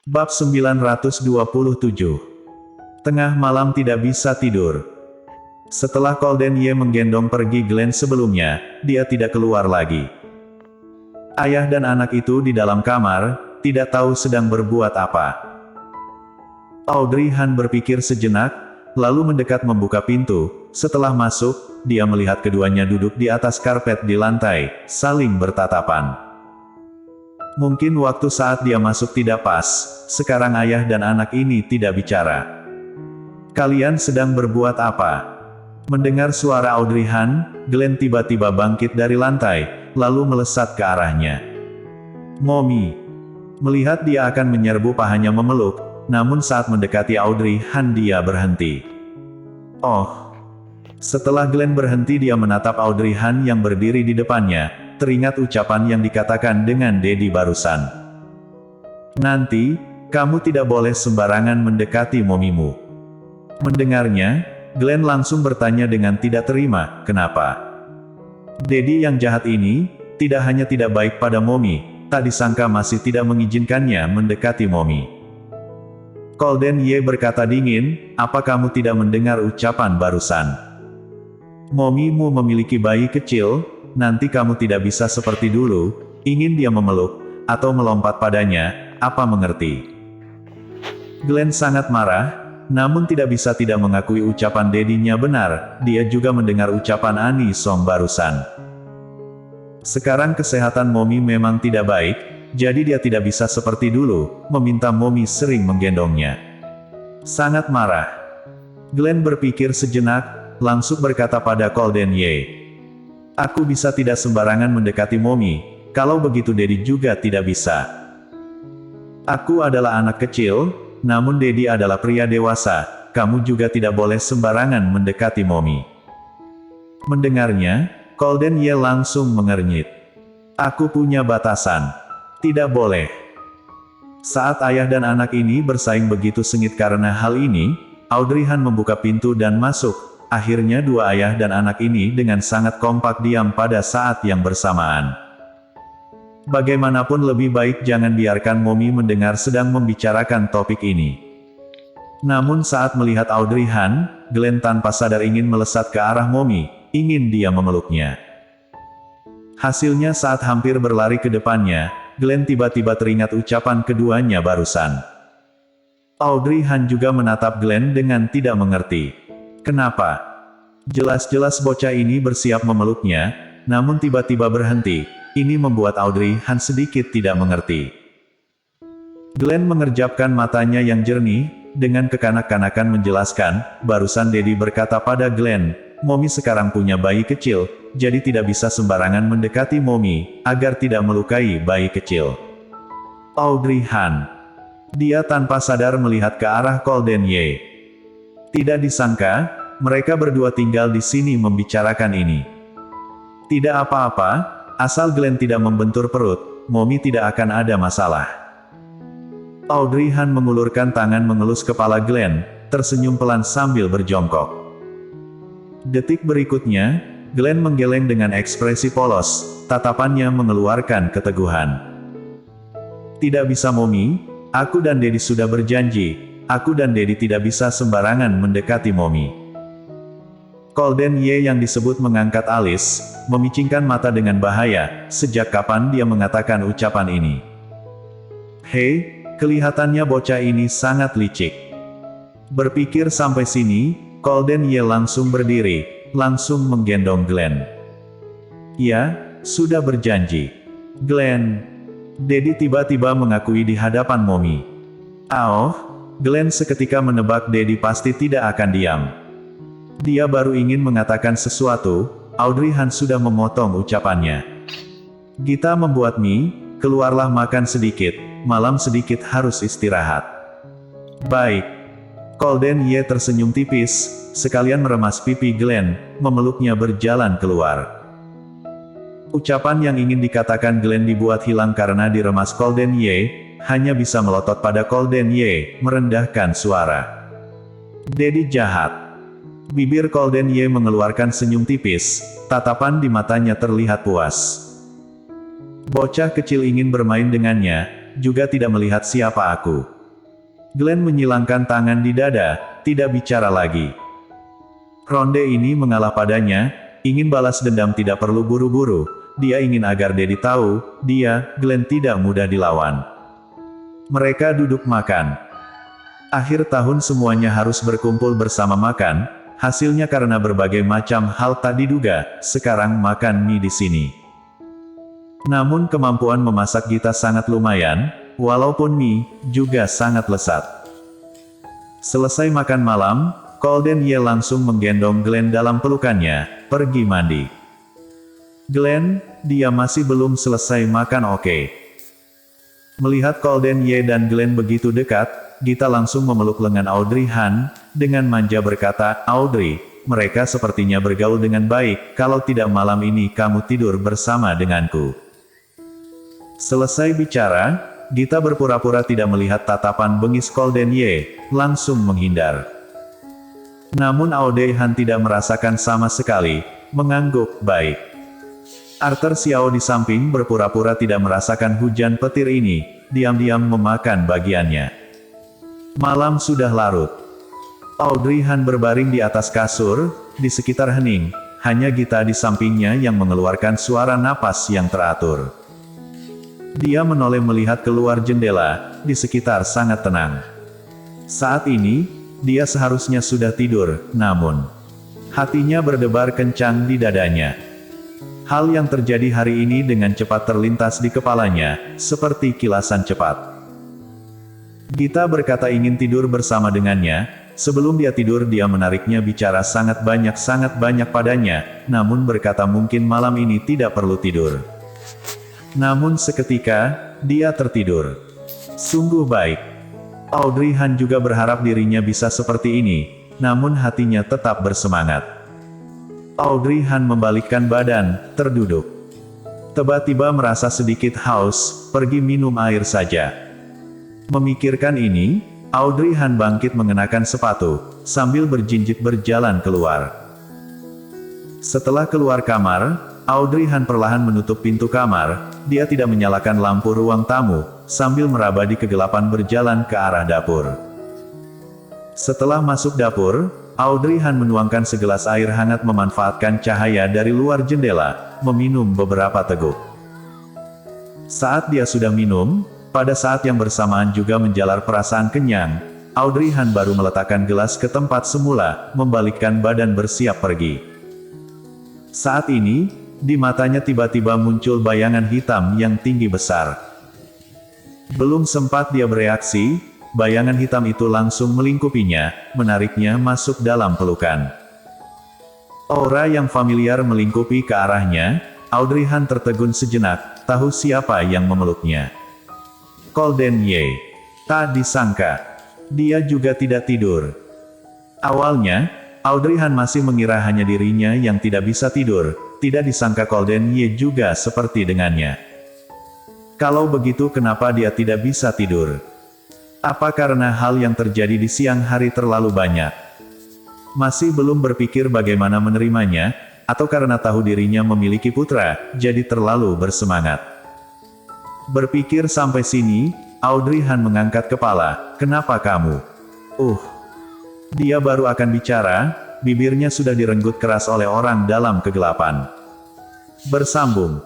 Bab 927. Tengah malam tidak bisa tidur. Setelah Colden Ye menggendong pergi Glenn sebelumnya, dia tidak keluar lagi. Ayah dan anak itu di dalam kamar, tidak tahu sedang berbuat apa. Audrey Han berpikir sejenak, lalu mendekat membuka pintu. Setelah masuk, dia melihat keduanya duduk di atas karpet di lantai, saling bertatapan. Mungkin waktu saat dia masuk tidak pas, sekarang ayah dan anak ini tidak bicara. Kalian sedang berbuat apa? Mendengar suara Audrey Han, Glenn tiba-tiba bangkit dari lantai, lalu melesat ke arahnya. Mommy. Melihat dia akan menyerbu pahanya memeluk, namun saat mendekati Audrey Han dia berhenti. Oh. Setelah Glenn berhenti dia menatap Audrey Han yang berdiri di depannya. Teringat ucapan yang dikatakan dengan Daddy barusan. Nanti, kamu tidak boleh sembarangan mendekati momimu. Mendengarnya, Glenn langsung bertanya dengan tidak terima, kenapa? Daddy yang jahat ini, tidak hanya tidak baik pada Momi, tak disangka masih tidak mengizinkannya mendekati Momi. Colden Ye berkata dingin, apa kamu tidak mendengar ucapan barusan? Momimu memiliki bayi kecil, nanti kamu tidak bisa seperti dulu, ingin dia memeluk, atau melompat padanya, apa mengerti? Glenn sangat marah, namun tidak bisa tidak mengakui ucapan dedinya benar, dia juga mendengar ucapan Ani Song barusan. Sekarang kesehatan Momi memang tidak baik, jadi dia tidak bisa seperti dulu, meminta Momi sering menggendongnya. Sangat marah. Glenn berpikir sejenak, langsung berkata pada Colden Ye. Aku bisa tidak sembarangan mendekati Momi, kalau begitu Daddy juga tidak bisa. Aku adalah anak kecil, namun Daddy adalah pria dewasa, kamu juga tidak boleh sembarangan mendekati Momi. Mendengarnya, Colden Ye langsung mengernyit. Aku punya batasan. Tidak boleh. Saat ayah dan anak ini bersaing begitu sengit karena hal ini, Audrey Han membuka pintu dan masuk. Akhirnya dua ayah dan anak ini dengan sangat kompak diam pada saat yang bersamaan. Bagaimanapun lebih baik jangan biarkan Momi mendengar sedang membicarakan topik ini. Namun saat melihat Audrey Han, Glenn tanpa sadar ingin melesat ke arah Momi, ingin dia memeluknya. Hasilnya saat hampir berlari ke depannya, Glenn tiba-tiba teringat ucapan keduanya barusan. Audrey Han juga menatap Glenn dengan tidak mengerti. Kenapa? Jelas-jelas bocah ini bersiap memeluknya, namun tiba-tiba berhenti. Ini membuat Audrey Han sedikit tidak mengerti. Glenn mengerjapkan matanya yang jernih, dengan kekanak-kanakan menjelaskan, barusan Daddy berkata pada Glenn, Momi sekarang punya bayi kecil, jadi tidak bisa sembarangan mendekati Momi, agar tidak melukai bayi kecil. Audrey Han. Dia tanpa sadar melihat ke arah Colden Ye. Tidak disangka, mereka berdua tinggal di sini membicarakan ini. Tidak apa-apa, asal Glenn tidak membentur perut, Momi tidak akan ada masalah. Audrey Han mengulurkan tangan mengelus kepala Glenn, tersenyum pelan sambil berjongkok. Detik berikutnya, Glenn menggeleng dengan ekspresi polos, tatapannya mengeluarkan keteguhan. Tidak bisa Momi, aku dan Daddy sudah berjanji. Aku dan Daddy tidak bisa sembarangan mendekati Momi. Colden Ye yang disebut mengangkat alis, memicingkan mata dengan bahaya, sejak kapan dia mengatakan ucapan ini? Hei, kelihatannya bocah ini sangat licik. Berpikir sampai sini, Colden Ye langsung berdiri, langsung menggendong Glenn. Ya, sudah berjanji. Glenn. Daddy tiba-tiba mengakui di hadapan Momi. Glenn seketika menebak Daddy pasti tidak akan diam. Dia baru ingin mengatakan sesuatu, Audrey Han sudah memotong ucapannya. Kita membuat mie, keluarlah makan sedikit, malam sedikit harus istirahat. Baik. Colden Ye tersenyum tipis, sekalian meremas pipi Glenn, memeluknya berjalan keluar. Ucapan yang ingin dikatakan Glenn dibuat hilang karena diremas Colden Ye, hanya bisa melotot pada Colden Ye, merendahkan suara. Daddy jahat. Bibir Colden Ye mengeluarkan senyum tipis, tatapan di matanya terlihat puas. Bocah kecil ingin bermain dengannya, juga tidak melihat siapa aku. Glenn menyilangkan tangan di dada, tidak bicara lagi. Ronde ini mengalah padanya, ingin balas dendam tidak perlu buru-buru, dia ingin agar Daddy tahu, dia, Glenn tidak mudah dilawan. Mereka duduk makan. Akhir tahun semuanya harus berkumpul bersama makan, hasilnya karena berbagai macam hal tak diduga, sekarang makan mie di sini. Namun kemampuan memasak Gita sangat lumayan, walaupun mie, juga sangat lezat. Selesai makan malam, Golden Ye langsung menggendong Glenn dalam pelukannya, pergi mandi. Glenn, dia masih belum selesai makan oke. Melihat Golden Ye dan Glenn begitu dekat, Gita langsung memeluk lengan Audrey Han, dengan manja berkata, Audrey, mereka sepertinya bergaul dengan baik, kalau tidak malam ini kamu tidur bersama denganku. Selesai bicara, Gita berpura-pura tidak melihat tatapan bengis Golden Ye, langsung menghindar. Namun Audrey Han tidak merasakan sama sekali, mengangguk, baik. Arthur Xiao di samping berpura-pura tidak merasakan hujan petir ini, diam-diam memakan bagiannya. Malam sudah larut. Audrey Han berbaring di atas kasur, di sekitar hening, hanya Gita di sampingnya yang mengeluarkan suara napas yang teratur. Dia menoleh melihat keluar jendela, di sekitar sangat tenang. Saat ini, dia seharusnya sudah tidur, namun hatinya berdebar kencang di dadanya. Hal yang terjadi hari ini dengan cepat terlintas di kepalanya, seperti kilasan cepat. Gita berkata ingin tidur bersama dengannya, sebelum dia tidur dia menariknya bicara sangat banyak padanya, namun berkata mungkin malam ini tidak perlu tidur. Namun seketika, dia tertidur. Sungguh baik. Audrey Han juga berharap dirinya bisa seperti ini, namun hatinya tetap bersemangat. Audrey Han membalikkan badan, terduduk. Tiba-tiba merasa sedikit haus, pergi minum air saja. Memikirkan ini, Audrey Han bangkit mengenakan sepatu, sambil berjinjit berjalan keluar. Setelah keluar kamar, Audrey Han perlahan menutup pintu kamar, dia tidak menyalakan lampu ruang tamu, sambil meraba di kegelapan berjalan ke arah dapur. Setelah masuk dapur, Audrey Han menuangkan segelas air hangat memanfaatkan cahaya dari luar jendela, meminum beberapa teguk. Saat dia sudah minum, pada saat yang bersamaan juga menjalar perasaan kenyang, Audrey Han baru meletakkan gelas ke tempat semula, membalikkan badan bersiap pergi. Saat ini, di matanya tiba-tiba muncul bayangan hitam yang tinggi besar. Belum sempat dia bereaksi, bayangan hitam itu langsung melingkupinya, menariknya masuk dalam pelukan. Aura yang familiar melingkupi ke arahnya, Audrey Han tertegun sejenak, tahu siapa yang memeluknya. Golden Ye. Tak disangka. Dia juga tidak tidur. Awalnya, Audrey Han masih mengira hanya dirinya yang tidak bisa tidur, tidak disangka Golden Ye juga seperti dengannya. Kalau begitu kenapa dia tidak bisa tidur? Apa karena hal yang terjadi di siang hari terlalu banyak? Masih belum berpikir bagaimana menerimanya, atau karena tahu dirinya memiliki putra, jadi terlalu bersemangat. Berpikir sampai sini, Audrey Han mengangkat kepala, kenapa kamu? Dia baru akan bicara, bibirnya sudah direnggut keras oleh orang dalam kegelapan. Bersambung.